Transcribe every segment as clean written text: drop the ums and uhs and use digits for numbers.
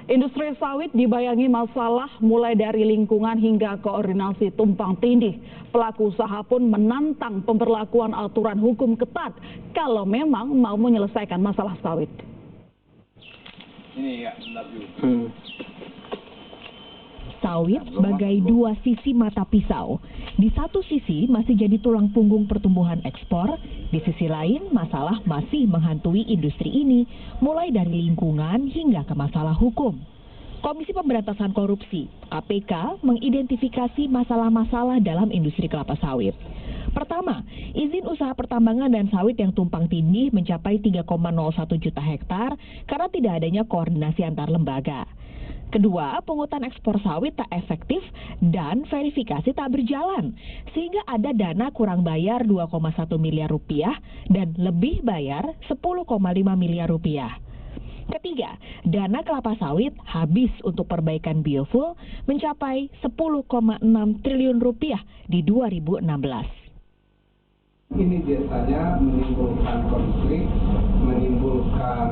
Industri sawit dibayangi masalah mulai dari lingkungan hingga koordinasi tumpang tindih. Pelaku usaha pun menantang pemberlakuan aturan hukum ketat kalau memang mau menyelesaikan masalah sawit. Ini ya, Sawit sebagai dua sisi mata pisau. Di satu sisi masih jadi tulang punggung pertumbuhan ekspor, di sisi lain masalah masih menghantui industri ini, mulai dari lingkungan hingga ke masalah hukum. Komisi Pemberantasan Korupsi, KPK, mengidentifikasi masalah-masalah dalam industri kelapa sawit. Pertama, izin usaha pertambangan dan sawit yang tumpang tindih mencapai 3,01 juta hektar karena tidak adanya koordinasi antar lembaga. Kedua, pungutan ekspor sawit tak efektif dan verifikasi tak berjalan, sehingga ada dana kurang bayar 2,1 miliar rupiah dan lebih bayar 10,5 miliar rupiah. Ketiga, dana kelapa sawit habis untuk perbaikan biofuel mencapai 10,6 triliun rupiah di 2016. Ini biasanya menimbulkan konflik, menimbulkan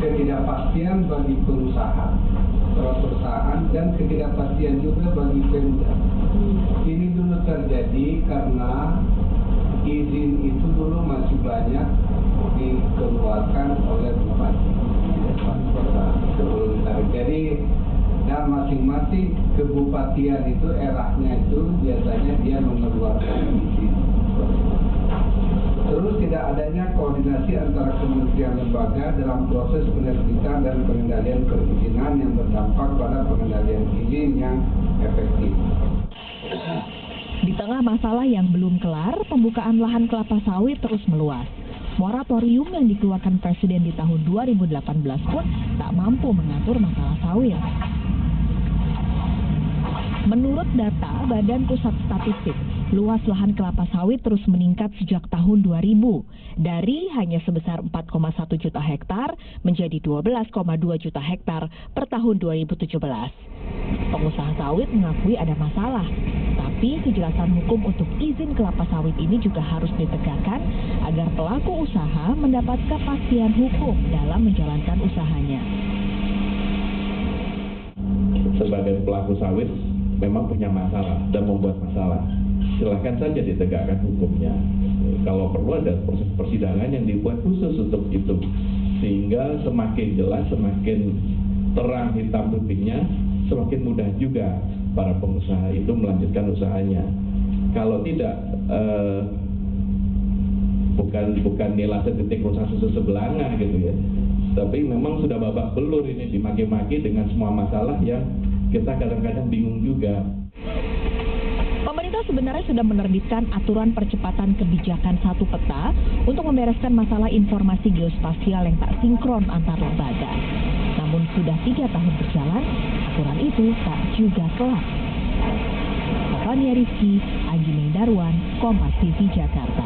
ketidakpastian bagi perusahaan dan ketidakpastian juga bagi Pemda. Ini dulu terjadi karena izin itu dulu masih banyak dikeluarkan oleh bupati kota sebelum ditarik. Jadi dan masing-masing kebupatian itu eranya itu biasanya dia mengeluarkan izin. Terus tidak adanya koordinasi antara kementerian lembaga dalam proses penerbitan dan pengendalian perizinan yang berdampak pada pengendalian izin yang efektif. Di tengah masalah yang belum kelar, pembukaan lahan kelapa sawit terus meluas. Moratorium yang dikeluarkan Presiden di tahun 2018 pun tak mampu mengatur masalah sawit. Menurut data Badan Pusat Statistik, luas lahan kelapa sawit terus meningkat sejak tahun 2000, dari hanya sebesar 4,1 juta hektar menjadi 12,2 juta hektar per tahun 2017. Pengusaha sawit mengakui ada masalah, tapi kejelasan hukum untuk izin kelapa sawit ini juga harus ditegakkan agar pelaku usaha mendapat kepastian hukum dalam menjalankan usahanya. Sebagai pelaku sawit memang punya masalah dan membuat masalah. Silahkan saja ditegakkan hukumnya. Kalau perlu ada proses persidangan yang dibuat khusus untuk itu. Sehingga semakin jelas, semakin terang hitam putihnya, semakin mudah juga para pengusaha itu melanjutkan usahanya. Kalau tidak, bukan nilai setitik rusak susu sebelanga gitu ya. Tapi memang sudah babak belur ini dimaki-maki dengan semua masalah yang kita kadang-kadang bingung juga. Pemerintah sebenarnya sudah menerbitkan aturan percepatan kebijakan satu peta untuk membereskan masalah informasi geospasial yang tak sinkron antar lembaga. Namun sudah 3 tahun berjalan, aturan itu tak juga kelar. Fania Rizky, Aji Darwan, Kompas TV Jakarta.